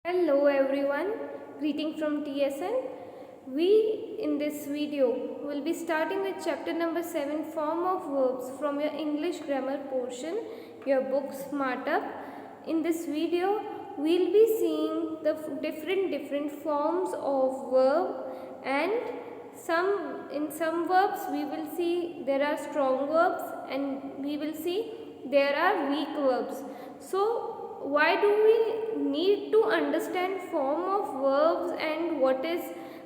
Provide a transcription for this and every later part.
Hello everyone, greeting from TSN. We in this video will be starting with chapter number 7 form of verbs from your English grammar portion, your book Smart Up. In this video we'll be seeing the different forms of verb, and in some verbs we will see there are strong verbs and we will see there are weak verbs. So why do we need to understand form of verbs and what is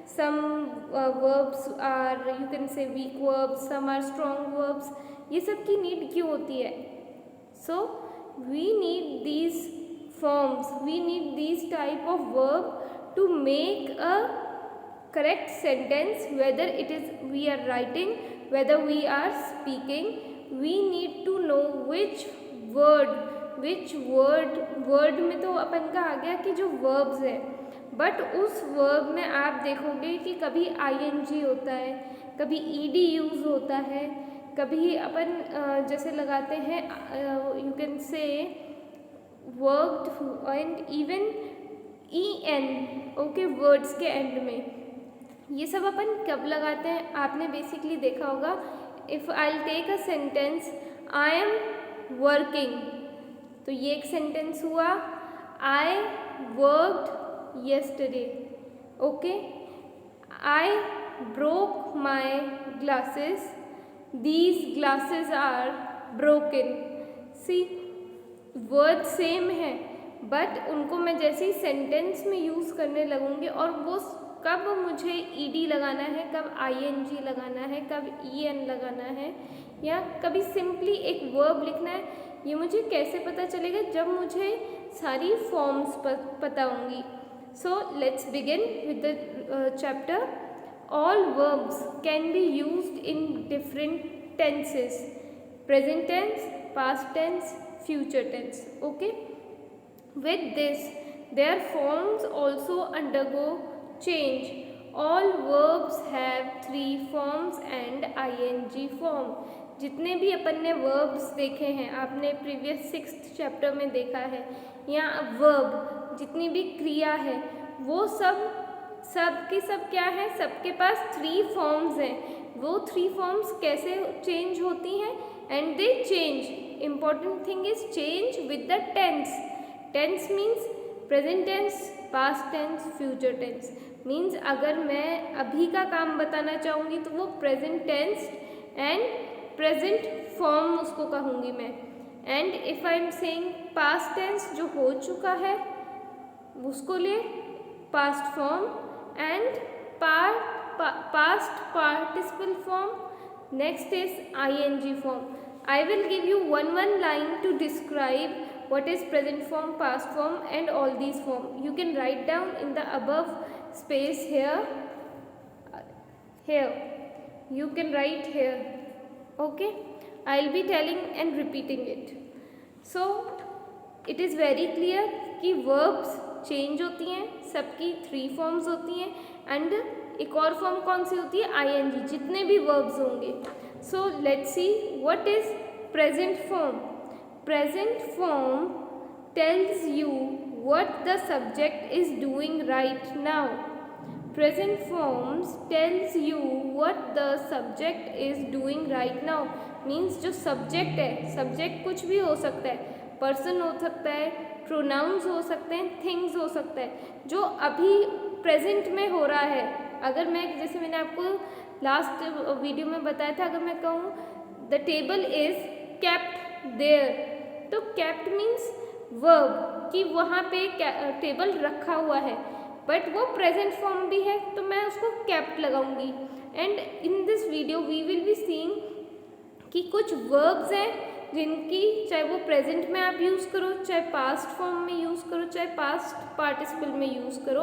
some verbs are, you can say, weak verbs, some are strong verbs, ये सब की need क्यों होती है? So we need these forms, we need these type of verb to make a correct sentence, whether it is we are writing, whether we are speaking. We need to know which word में तो अपन का आ गया कि जो verbs है, but उस verb में आप देखोगे कि कभी ing होता है, कभी ed यूज होता है, कभी अपन जैसे लगाते हैं यू कैन से worked and even en, okay, words के एंड में। ये सब अपन कब लगाते हैं आपने बेसिकली देखा होगा। If I take a sentence I am working, तो ये एक सेंटेंस हुआ। I worked yesterday, okay. I broke my glasses, these glasses are broken. See, word same है बट उनको मैं जैसे ही सेंटेंस में यूज़ करने लगूंगी और वो कब मुझे ed लगाना है, कब ing लगाना है, कब en लगाना है, या कभी सिंपली एक वर्ब लिखना है, ये मुझे कैसे पता चलेगा? जब मुझे सारी फॉर्म्स पता होंगी। So let's begin with the chapter. All verbs can be used in different tenses: present tense, past tense, future tense, okay. With this their forms also undergo change. All verbs have 3 forms and ing form. जितने भी अपन ने verbs देखे हैं, आपने previous 6th chapter में देखा है, या verb जितनी भी क्रिया है वो सब की सब क्या है, सबके पास 3 फॉर्म्स हैं। वो 3 फॉर्म्स कैसे चेंज होती हैं? And they change, important thing is change with the tense. Tense means present tense, past tense, future tense. Means अगर मैं अभी का काम बताना चाहूँगी तो वो present tense and present form उसको कहूँगी मैं। And if I am saying past tense, जो हो चुका है उसको ले past form, and past participle form, next is ing फॉर्म। I will give you one line to describe what is present form, past form and all these form. You can write down in the above space here. You can write here, okay. I'll be telling and repeating it. So it is very clear कि verbs change होती हैं, सबकी 3 forms होती हैं, and एक और form कौन सी होती है? ing, जितने भी verbs होंगे। So let's see what is present form. Present form tells you what the subject is doing right now. Present forms tells you what the subject is doing right now. Means जो subject है, subject कुछ भी हो सकता है, person हो सकता है, pronouns हो सकते हैं, things हो सकता है, जो अभी present में हो रहा है। अगर मैं, जैसे मैंने आपको लास्ट वीडियो में बताया था, अगर मैं कहूँ the table is kept there, तो केप्ट मीन्स वर्ब कि वहाँ पे टेबल रखा हुआ है, बट वो प्रेजेंट फॉर्म भी है तो मैं उसको केप्ट लगाऊंगी। And in this video we will be seeing कि कुछ वर्ब्स हैं जिनकी चाहे वो प्रेजेंट में आप यूज़ करो, चाहे पास्ट फॉर्म में यूज़ करो, चाहे पास्ट पार्टिसिपल में यूज़ करो,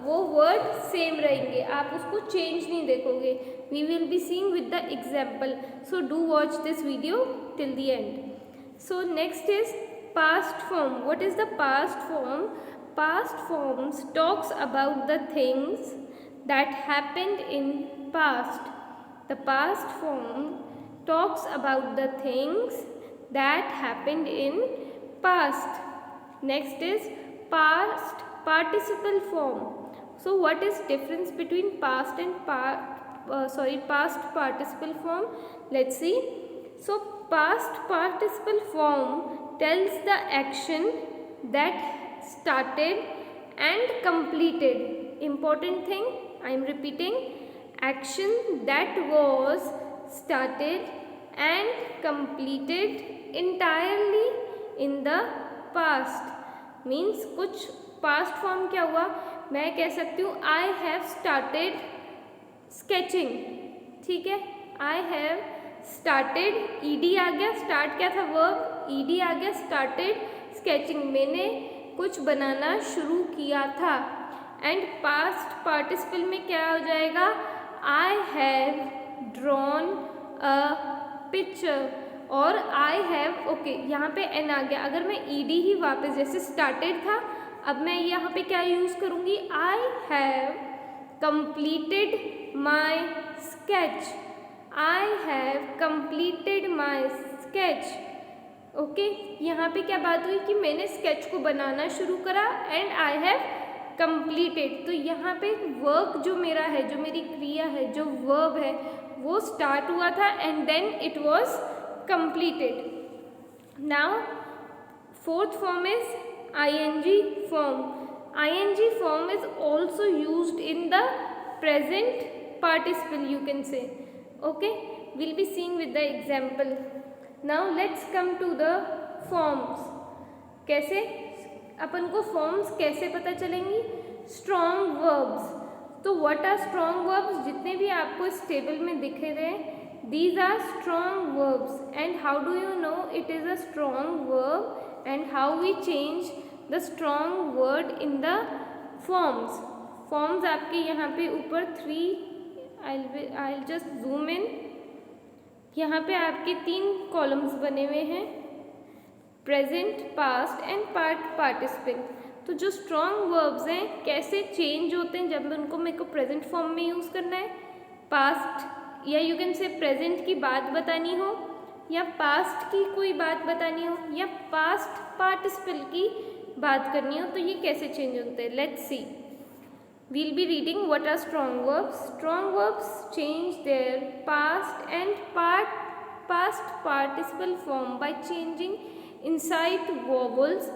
वो वर्ड सेम रहेंगे, आप उसको चेंज नहीं देखोगे। We will be seeing with the example, so do watch this video till the end. So next is past form. What is the past form? Past forms talks about the things that happened in past. The past form talks about the things that happened in past. Next is past participle form. So what is difference between past and past participle form? Let's see. So past participle form tells the action that started and completed. Important thing, I am repeating, action that was started and completed entirely in the past. Means कुछ past form क्या हुआ, मैं कह सकती हूँ I have started sketching, ठीक है, I have started, ED आ गया, स्टार्ट क्या था वर्ब, ईडी आ गया, स्टार्टेड स्केचिंग, मैंने कुछ बनाना शुरू किया था. एंड पास्ट पार्टिसिपल में क्या हो जाएगा, I have drawn a picture और आई हैव, ओके यहाँ पे एन आ गया. अगर मैं ईडी ही वापस, जैसे स्टार्टेड था, अब मैं यहाँ पे क्या यूज़ करूँगी, I have completed my sketch, I have completed my sketch. Okay, यहाँ पे क्या बात हुई कि मैंने स्केच को बनाना शुरू करा एंड आई हैव कंप्लीटेड. तो यहाँ पे वर्क जो मेरा है, जो मेरी क्रिया है, जो वर्ब है, वो स्टार्ट हुआ था and then it was completed. Now fourth form is ing form. ing form is also used in the present participle, you can say. Okay, we'll be seeing with the example. Now let's come to the forms. कैसे अपन को forms कैसे पता चलेंगी, strong verbs. तो what are strong verbs, जितने भी आपको इस टेबल में दिखे रहे, these are strong verbs. And how do you know it is a strong verb and how we change the strong word in the forms. Forms आपके यहाँ पे ऊपर 3, I'll just zoom in. यहाँ पे आपके 3 कॉलम्स बने हुए हैं, प्रेजेंट, पास्ट एंड पार्टिसिपल. तो जो स्ट्रॉन्ग वर्ब्स हैं कैसे चेंज होते हैं जब उनको मेरे को प्रेजेंट फॉर्म में यूज़ करना है, पास्ट या यू कैन से प्रेजेंट की बात बतानी हो, या पास्ट की कोई बात बतानी हो, या पास्ट पार्टिसिपल की बात करनी हो, तो ये कैसे चेंज होते हैं. Let's see. We'll be reading what are strong verbs. Strong verbs change their past and past participle form by changing inside vowels.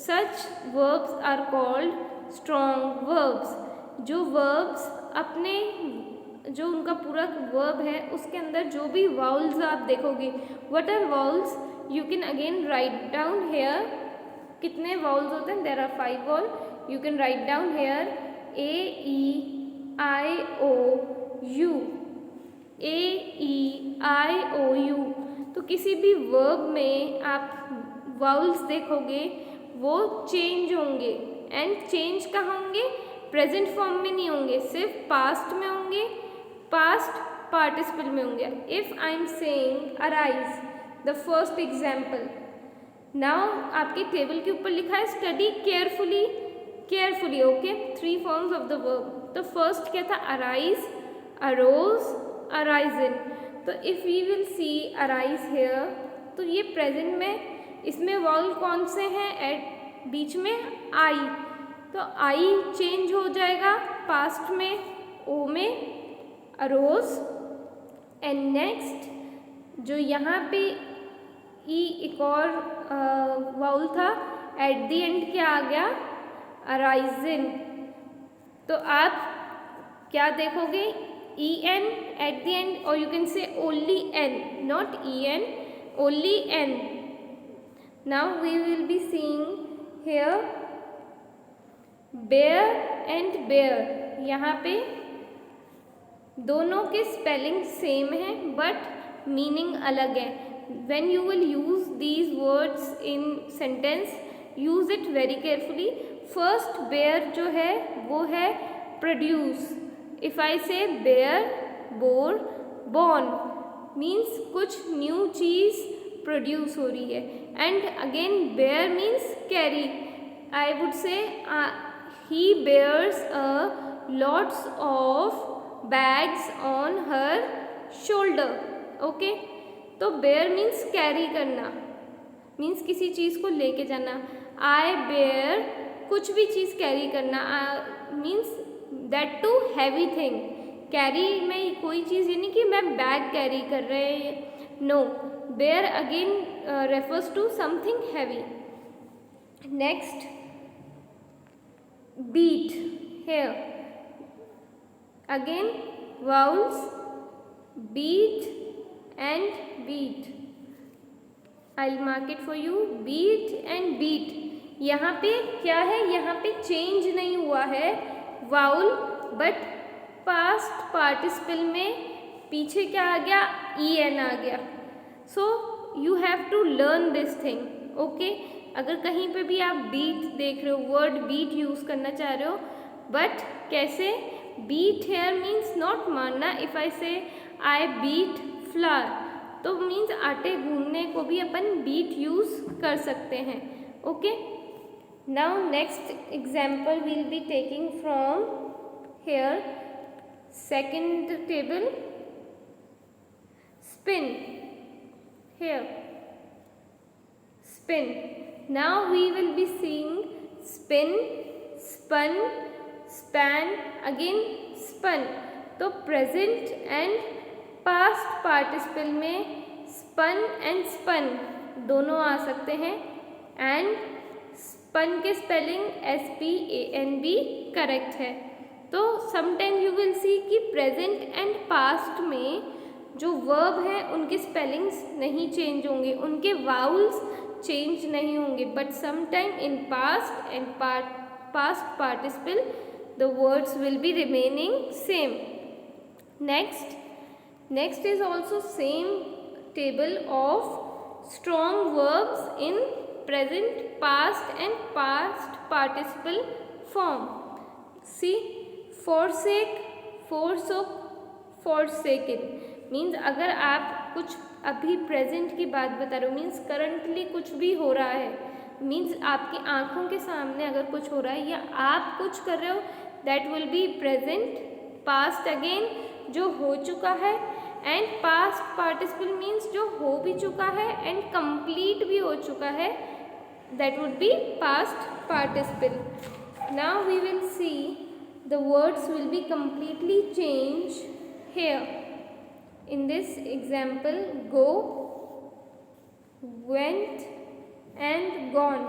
Such verbs are called strong verbs. जो वर्ब्स अपने, जो उनका पूरा वर्ब है उसके अंदर जो भी वाउल्स आप देखोगे, what are vowels, you can again write down here. कितने वाउल्स होते हैं, there are 5 vowel. You can write down here A E I O U, A E I O U. तो किसी भी वर्ब में आप वाउल्स देखोगे वो चेंज होंगे, एंड चेंज कहाँ होंगे, प्रेजेंट फॉर्म में नहीं होंगे, सिर्फ पास्ट में होंगे, पास्ट पार्टिसिपल में होंगे. If I am saying arise, the first example. Now आपके टेबल के ऊपर लिखा है study carefully, carefully. Okay, 3 forms of the verb. तो फर्स्ट क्या था, अराइज, अरोज, अराइजन. तो if we will see arise here, तो ये प्रेजेंट में, इसमें वाउल कौन से हैं, एट बीच में आई, तो आई चेंज हो जाएगा, पास्ट में ओ में अरोज. एंड नेक्स्ट जो यहाँ पे ई एक और वाउल था, एट द एंड क्या आ गया, अराइजन. तो आप क्या देखोगे, E N at the end, और you can say only N, not E N, only N. Now we will be seeing here bear and bear. यहाँ पे दोनों के स्पेलिंग सेम है बट मीनिंग अलग है. When you will use these words in sentence, use it very carefully. First bear जो है वो है produce. If I say bear, bore, born, means कुछ न्यू चीज प्रोड्यूस हो रही है. And again bear means carry. I would say he bears a lots of bags on her shoulder. okay, तो bear means carry करना, means किसी चीज़ को लेके जाना. I bear कुछ भी चीज़ कैरी करना means that too heavy thing. Carry में कोई चीज़ ये नहीं कि मैं बैग कैरी कर रहे हैं, no, there again refers to something heavy. Next beat, here again vowels, beat and beat, I'll mark it for you, beat and beat। यहाँ पे क्या है, यहाँ पे चेंज नहीं हुआ है वाउल, बट पास्ट पार्टिसिपल में पीछे क्या आ गया, ई एन आ गया। So you have to learn this thing, okay. अगर कहीं पे भी आप बीट देख रहे हो, वर्ड बीट यूज़ करना चाह रहे हो, बट कैसे, बीट हेयर मीन्स नॉट मारना। इफ़ आई से आई बीट फ्लावर, तो मीन्स आटे गूंदने को भी अपन बीट यूज़ कर सकते हैं, okay. Now next example will be taking from here second table, spin, here spin। Now we will be seeing spin, spun, span, again spun। तो present and past participle में spun and spun दोनों आ सकते हैं, and spun के spelling SPAN भी correct है। तो sometime you will सी कि present and past में जो वर्ब हैं उनके स्पेलिंग्स नहीं चेंज होंगे, उनके वाउल्स चेंज नहीं होंगे, but sometime in past and past participle the words will be remaining same. Next is also same table of strong verbs in present, past and past participle form. See, forsake, forsook, forsaken मीन्स अगर आप कुछ अभी present की बात बता रहे हो, मीन्स करंटली कुछ भी हो रहा है, मीन्स आपकी आंखों के सामने अगर कुछ हो रहा है या आप कुछ कर रहे हो, that will be present. Past again जो हो चुका है, एंड पास्ट पार्टिसिपल मीन्स जो हो भी चुका है एंड कंप्लीट भी हो चुका है, that would be past participle. Now we will see the words will be completely changed here। In this example, go, went and gone।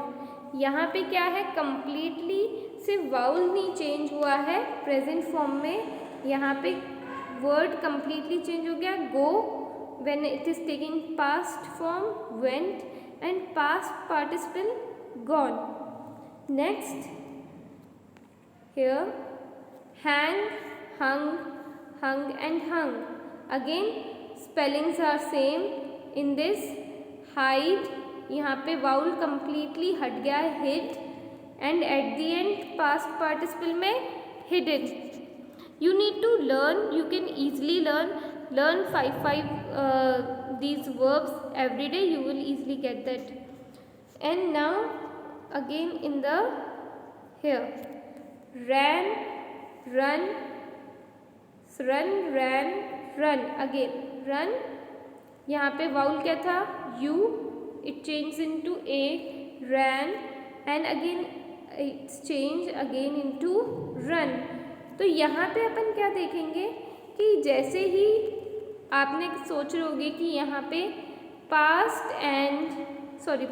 यहाँ पे क्या है, completely सिर्फ वाउल नहीं चेंज हुआ है प्रेजेंट फॉर्म में, यहाँ पे वर्ड completely चेंज हो गया, go when it is taking past form, went and past participle gone। Next here hang, hung, hung and hung, again spellings are same in this. Hide, यहाँ पे vowel completely हट गया है, hid, and at the end past participle में hidden. You need to learn, you can easily learn 5 these verbs every day, you will easily get that। And now again in the here ran, run, ran, run, again run, यहाँ पे vowel क्या था, U, it change into A, ran, and again it's change again into run. तो यहाँ पे अपन क्या देखेंगे कि जैसे ही आपने सोच रहे होगे कि यहाँ पे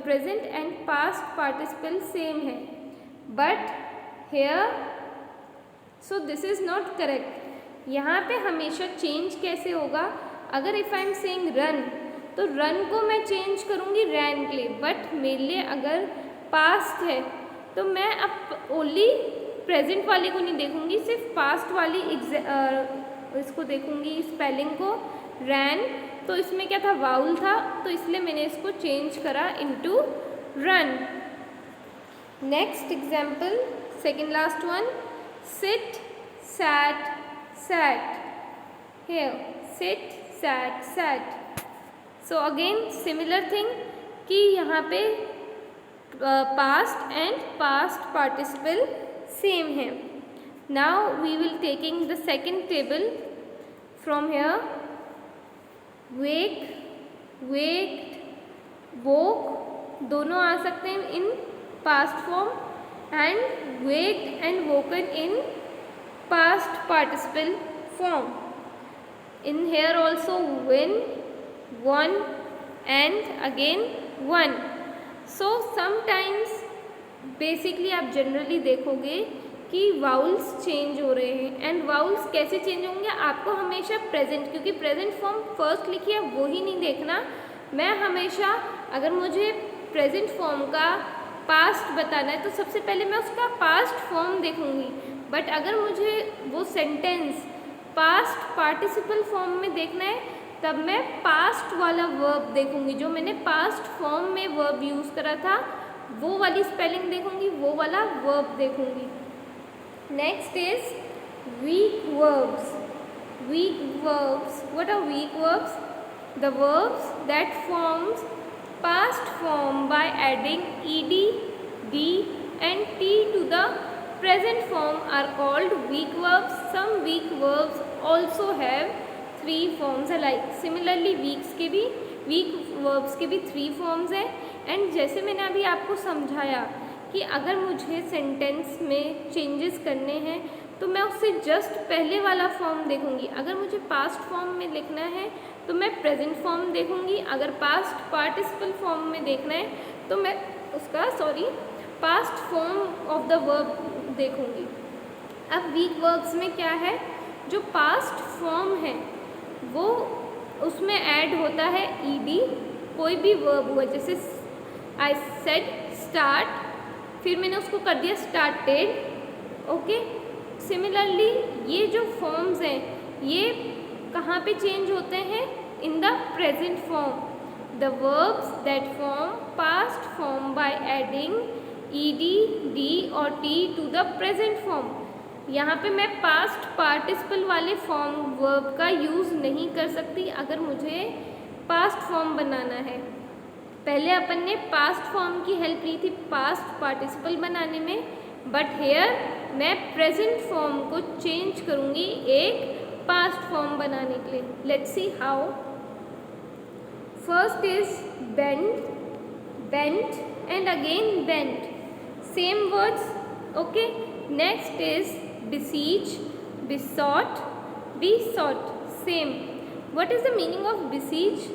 present and past participle same है, but here so this is not correct. यहाँ पे हमेशा चेंज कैसे होगा, अगर if I am saying run, तो रन को मैं चेंज करूँगी रैन के लिए, बट मेरे लिए अगर पास्ट है तो मैं अब ओनली प्रेजेंट वाले को नहीं देखूँगी, सिर्फ पास्ट वाली इसको देखूँगी, स्पेलिंग को, रैन। तो इसमें क्या था, वाउल था, तो इसलिए मैंने इसको चेंज करा into run. Next example, second last one, sit, sat, sat, here sit, sat। so again similar thing कि यहाँ पे past and past participle same है। now we will taking the second table from here, wake, waked, woke दोनों आ सकते हैं इन past form, and waked and woken in past participle form. In here also when, one and again one. So sometimes basically आप generally देखोगे कि vowels change हो रहे हैं. And vowels कैसे चेंज होंगे, आपको हमेशा प्रेजेंट, क्योंकि प्रेजेंट फॉर्म फर्स्ट लिखी है वो ही नहीं देखना. मैं हमेशा अगर मुझे प्रेजेंट फॉर्म का पास्ट बताना है तो सबसे पहले मैं उसका पास्ट फॉर्म देखूंगी. बट अगर मुझे वो सेंटेंस पास्ट पार्टिसिपल फॉर्म में देखना है तब मैं पास्ट वाला वर्ब देखूंगी. जो मैंने पास्ट फॉर्म में वर्ब यूज़ करा था वो वाली स्पेलिंग देखूंगी, वो वाला वर्ब देखूंगी. Next is weak verbs. Weak verbs, what are weak verbs? The verbs that forms past form by adding ed, d and t to the present form are called weak verbs. Some weak verbs also have three forms alike. Similarly weak verbs के भी three forms हैं. And जैसे मैंने अभी आपको समझाया कि अगर मुझे सेंटेंस में चेंजेस करने हैं तो मैं उससे जस्ट पहले वाला फॉर्म देखूंगी. अगर मुझे पास्ट फॉर्म में लिखना है तो मैं प्रेजेंट फॉर्म देखूंगी. अगर पास्ट पार्टिसिपल फॉर्म में देखना है तो मैं उसका past form of the verb देखूंगी. अब वीक वर्ब्स में क्या है, जो पास्ट फॉर्म है वो उसमें ऐड होता है ईडी. कोई भी वर्ब हुआ, जैसे आई सेड स्टार्ट, फिर मैंने उसको कर दिया स्टार्टेड. ओके, सिमिलरली ये जो फॉर्म्स हैं ये कहाँ पे चेंज होते हैं? In the present form. The verbs that form past form by adding ED, D और T to the present form. यहाँ पे मैं पास्ट पार्टिसिपल वाले फॉर्म वर्ब का यूज़ नहीं कर सकती अगर मुझे पास्ट फॉर्म बनाना है. पहले अपन ने पास्ट फॉर्म की हेल्प ली थी पास्ट पार्टिसिपल बनाने में, बट हेयर मैं प्रेजेंट फॉर्म को चेंज करूँगी एक पास्ट फॉर्म बनाने के लिए. Let's see how. First is bend, bent and again bent, same words. Okay. Next is beseech, besought, besought, same. What is the meaning of beseech?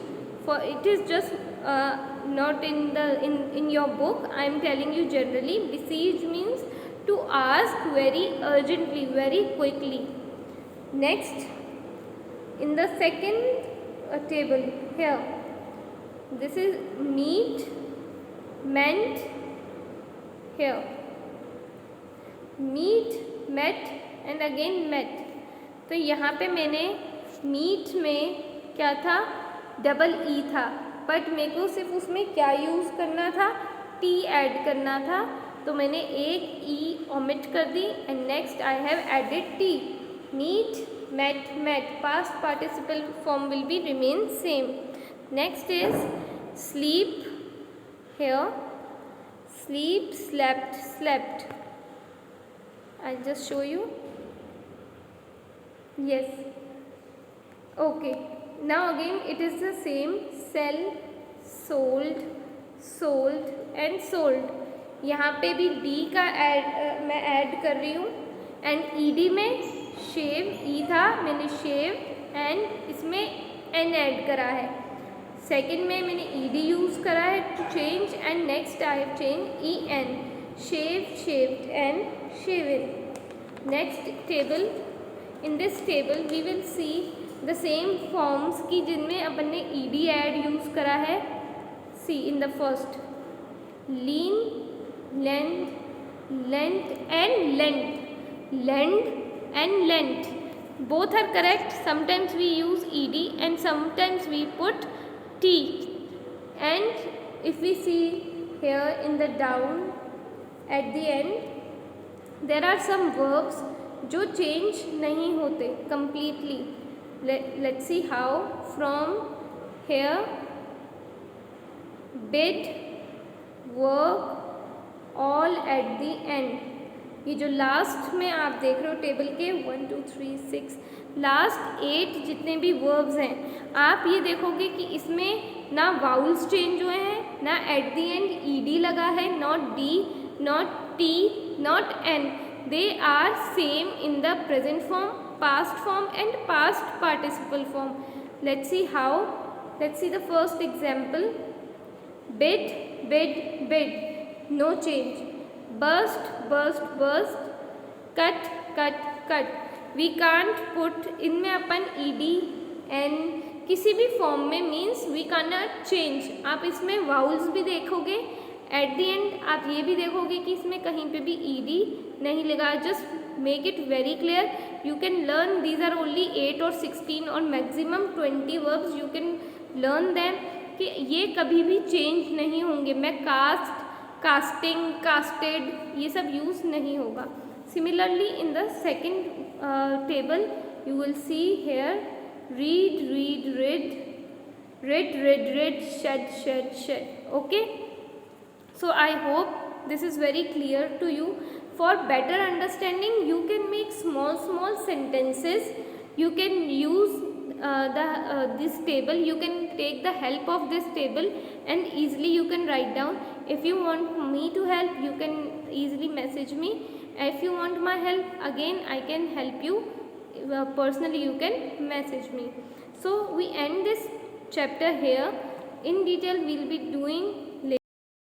For it is just not in your book. I am telling you generally. Beseech means to ask very urgently, very quickly. Next, in the second table here, this is meet, meant. Here, meet, met and again met. तो यहाँ पे मैंने meet में क्या था, double E था, but मेरे को सिर्फ उसमें क्या यूज़ करना था, टी ऐड करना था. तो मैंने एक ई ओमिट कर दी and next I have added T. Meet, met, met. Past participle form will be remain same. Next is sleep. Here, sleep, slept, slept. I'll just show you. Yes. Okay. Now again it is the same. Sell, sold, sold and sold. यहाँ पे भी D का मैं add कर रही हूँ. And ED में शेव, E था, मैंने शेव एंड इसमें एन ऐड करा है. सेकंड में मैंने ईडी यूज़ करा है to change and next I have change E N. Shave, shaved and shaven. Next table. In this table we will see the same forms की जिनमें अपन ने ed ऐड यूज़ करा है. See in the first, lean, lend, lent and lent. Lend and lent. Both are correct. Sometimes we use ed and sometimes we put t. And if we see here in the down at the end there are some verbs जो change नहीं होते completely. Let's see how. From, here, bid, work, all at the end. ये जो last में आप देख रहे हो टेबल के 1 2 3 6 लास्ट 8 जितने भी वर्ब्स हैं, आप ये देखोगे कि इसमें ना वाउल्स चेंज हुए हैं, ना एट द एंड ईडी लगा है, not D, not T, not n. They are same in the present form, past form and past participle form. Let's see how. Let's see the first example. Bid, bid, bid. No change. Burst, burst, burst. Cut, cut, cut. We can't put इनमें अपन ed n किसी भी form में means we can not change. आप इसमें vowels भी देखोगे, eight the and आप ये भी देखोगे कि इसमें कहीं पे भी ed नहीं लगा. Just make it very clear. You can learn, these are only 8 और 16 और maximum 20 verbs. You can learn them कि ये कभी भी चेंज नहीं होंगे. मैं कास्ट, कास्टिंग, कास्टेड ये सब यूज़ नहीं होगा. Similarly in the second table you will see here read, read, read, read, read, read, shed, shed, shed. Okay, so I hope this is very clear to you. For better understanding, you can make small sentences. You can use this table. You can take the help of this table and easily you can write down. If you want me to help, you can easily message me. If you want my help, again I can help you. Personally you can message me. So we end this chapter here. In detail we'll be doing